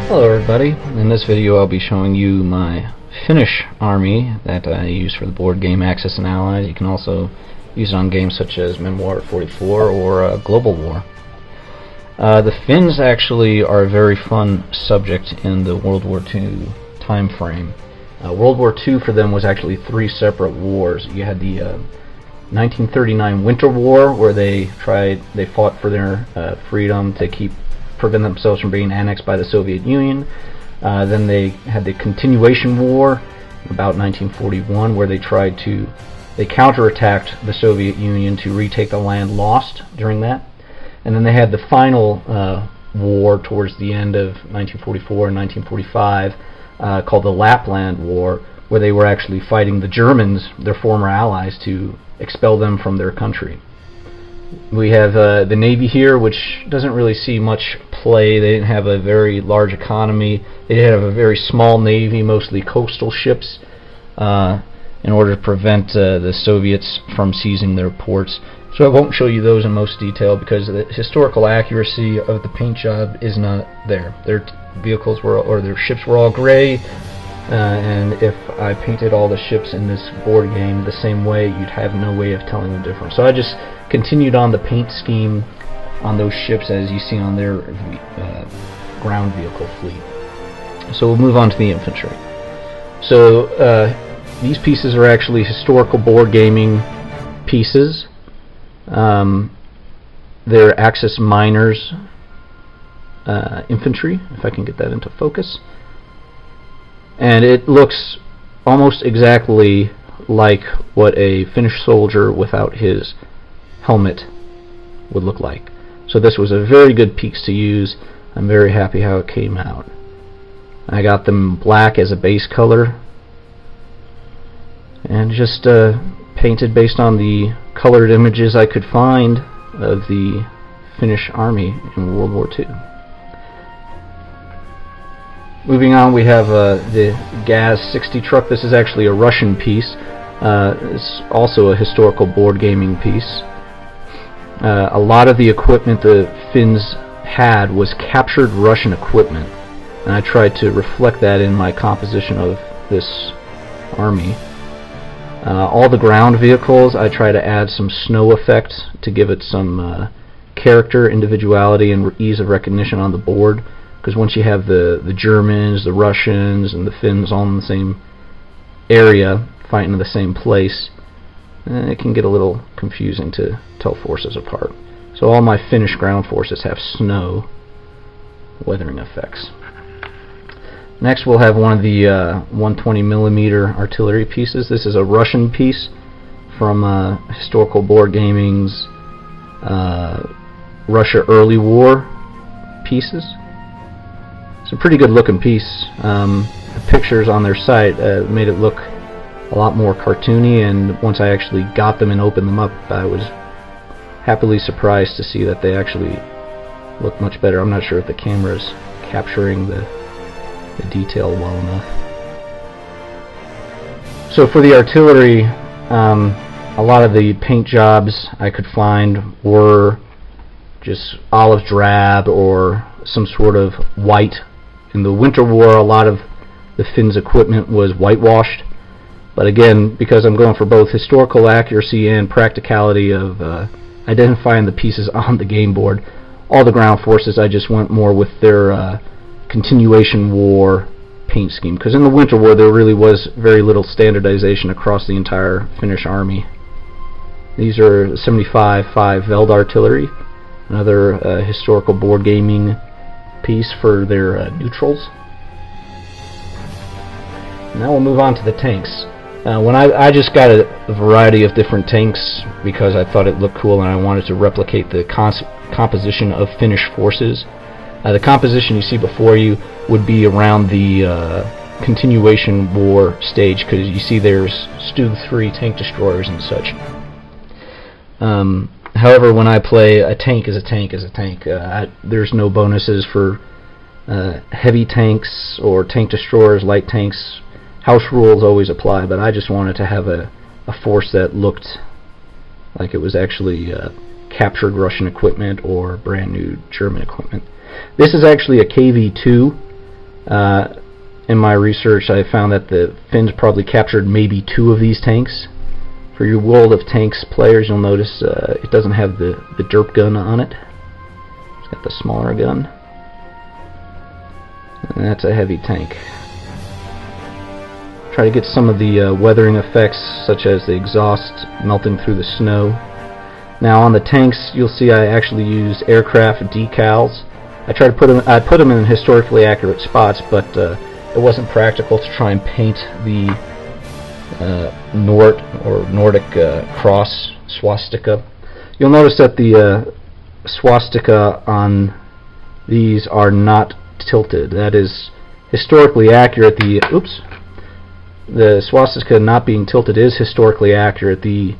Hello everybody, in this video I'll be showing you my Finnish army that I use for the board game Axis and Allies. You can also use it on games such as Memoir 44 or Global War. The Finns actually are a very fun subject in the World War II time frame. World War II for them was actually three separate wars. You had the 1939 Winter War, where they fought for their freedom to prevent themselves from being annexed by the Soviet Union. Then they had the Continuation War about 1941, where they counterattacked the Soviet Union to retake the land lost during that. And then they had the final war towards the end of 1944 and 1945 called the Lapland War, where they were actually fighting the Germans, their former allies, to expel them from their country. We have the Navy here, which doesn't really see much play. They didn't have a very large economy. They did have a very small Navy, mostly coastal ships, in order to prevent the Soviets from seizing their ports. So I won't show you those in most detail because the historical accuracy of the paint job is not there. Their vehicles their ships were all gray. And if I painted all the ships in this board game the same way, you'd have no way of telling the difference. So I just continued on the paint scheme on those ships as you see on their ground vehicle fleet. So we'll move on to the infantry. So these pieces are actually historical board gaming pieces. They're Axis Miners infantry, if I can get that into focus. And it looks almost exactly like what a Finnish soldier without his helmet would look like. So this was a very good piece to use. I'm very happy how it came out. I got them black as a base color and just painted based on the colored images I could find of the Finnish army in World War II. Moving on, we have the Gaz-60 truck. This is actually a Russian piece. It's also a historical board gaming piece. A lot of the equipment the Finns had was captured Russian equipment, and I tried to reflect that in my composition of this army. All the ground vehicles, I try to add some snow effect to give it some character, individuality, and ease of recognition on the board. Because once you have the Germans, the Russians, and the Finns all in the same area, fighting in the same place, it can get a little confusing to tell forces apart. So all my Finnish ground forces have snow weathering effects. Next we'll have one of the 120mm artillery pieces. This is a Russian piece from Historical Board Gaming's Russia Early War pieces. It's a pretty good looking piece. The pictures on their site made it look a lot more cartoony, and once I actually got them and opened them up, I was happily surprised to see that they actually look much better. I'm not sure if the camera is capturing the detail well enough. So for the artillery, a lot of the paint jobs I could find were just olive drab or some sort of white. In the Winter War, a lot of the Finns' equipment was whitewashed, but again, because I'm going for both historical accuracy and practicality of identifying the pieces on the game board, all the ground forces I just went more with their Continuation War paint scheme, because in the Winter War there really was very little standardization across the entire Finnish army. These are 75-5 Veld artillery, another historical board gaming piece for their neutrals. Now we'll move on to the tanks. When I just got a variety of different tanks because I thought it looked cool and I wanted to replicate the composition of Finnish forces. The composition you see before you would be around the Continuation War stage, because you see there's Stug 3 tank destroyers and such. However, when I play, a tank is a tank is a tank. There's no bonuses for heavy tanks or tank destroyers, light tanks. House rules always apply, but I just wanted to have a force that looked like it was actually captured Russian equipment or brand new German equipment. This is actually a KV-2. In my research, I found that the Finns probably captured maybe 2 of these tanks. For your World of Tanks players, you'll notice it doesn't have the derp gun on it. It's got the smaller gun. And that's a heavy tank. Try to get some of the weathering effects, such as the exhaust melting through the snow. Now on the tanks, you'll see I actually use aircraft decals. I put them in historically accurate spots, but it wasn't practical to try and paint the Nordic cross swastika. You'll notice that the swastika on these are not tilted. That is historically accurate. The swastika not being tilted is historically accurate. The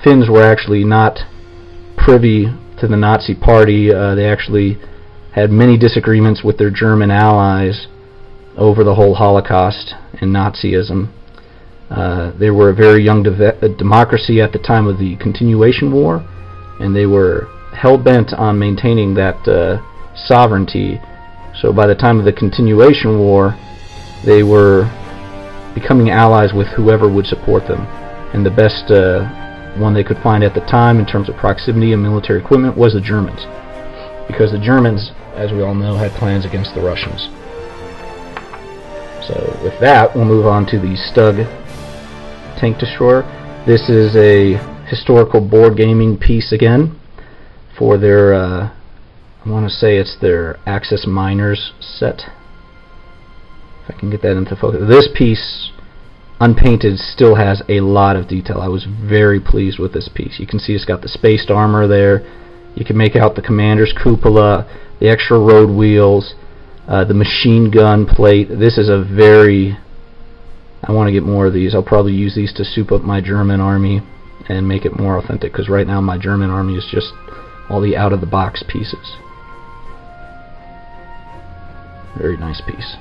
Finns were actually not privy to the Nazi Party. They actually had many disagreements with their German allies over the whole Holocaust and Nazism. They were a very young democracy at the time of the Continuation War, and they were hell-bent on maintaining that sovereignty. So by the time of the Continuation War, they were becoming allies with whoever would support them. And the best one they could find at the time in terms of proximity and military equipment was the Germans, because the Germans, as we all know, had plans against the Russians. So with that, we'll move on to the Stug tank destroyer. This is a historical board gaming piece again for their I want to say it's their Axis Miners set. If I can get that into focus. This piece, unpainted, still has a lot of detail. I was very pleased with this piece. You can see it's got the spaced armor there. You can make out the commander's cupola, the extra road wheels, the machine gun plate. This is a very... I want to get more of these. I'll probably use these to soup up my German army and make it more authentic, because right now my German army is just all the out-of-the-box pieces. Very nice piece.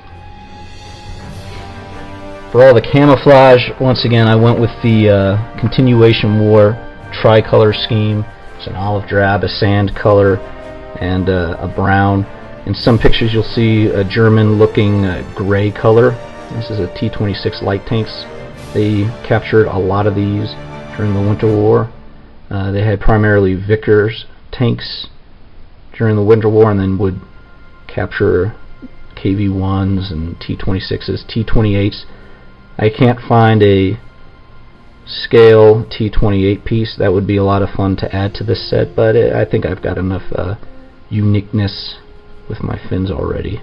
For all the camouflage, once again, I went with the Continuation War tricolor scheme. It's an olive drab, a sand color, and a brown. In some pictures you'll see a German-looking gray color. This is a T-26 light tanks. They captured a lot of these during the Winter War. They had primarily Vickers tanks during the Winter War, and then would capture KV-1s and T-26s, T-28s. I can't find a scale T-28 piece. That would be a lot of fun to add to this set, but I think I've got enough uniqueness with my Finns already.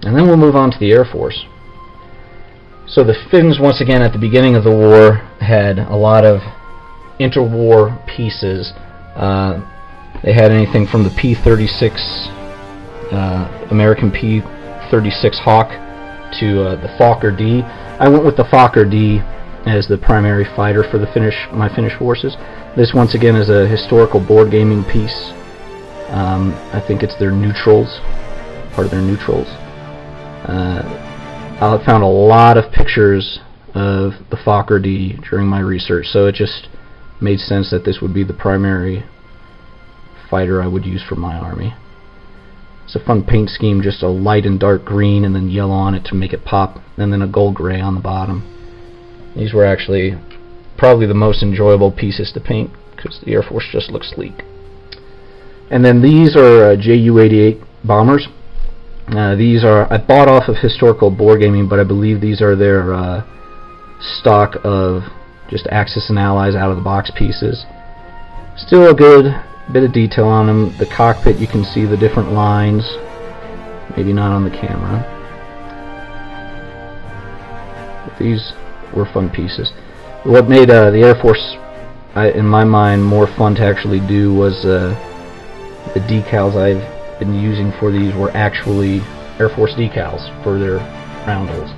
And then we'll move on to the Air Force. So the Finns, once again, at the beginning of the war, had a lot of interwar pieces. They had anything from the P-36, American P-36 Hawk, to the Fokker D. I went with the Fokker D as the primary fighter for the my Finnish forces. This, once again, is a historical board gaming piece. I think it's their neutrals, part of their neutrals. I found a lot of pictures of the Fokker D during my research, so it just made sense that this would be the primary fighter I would use for my army. It's a fun paint scheme, just a light and dark green and then yellow on it to make it pop, and then a gold gray on the bottom. These were actually probably the most enjoyable pieces to paint, because the Air Force just looks sleek. And then these are Ju-88 bombers. These are, I bought off of Historical Board Gaming, but I believe these are their stock of just Axis and Allies out of the box pieces. Still a good bit of detail on them. The cockpit, you can see the different lines, maybe not on the camera. But these were fun pieces. What made the Air Force, in my mind, more fun to actually do was the decals I've been using for these were actually Air Force decals for their roundels.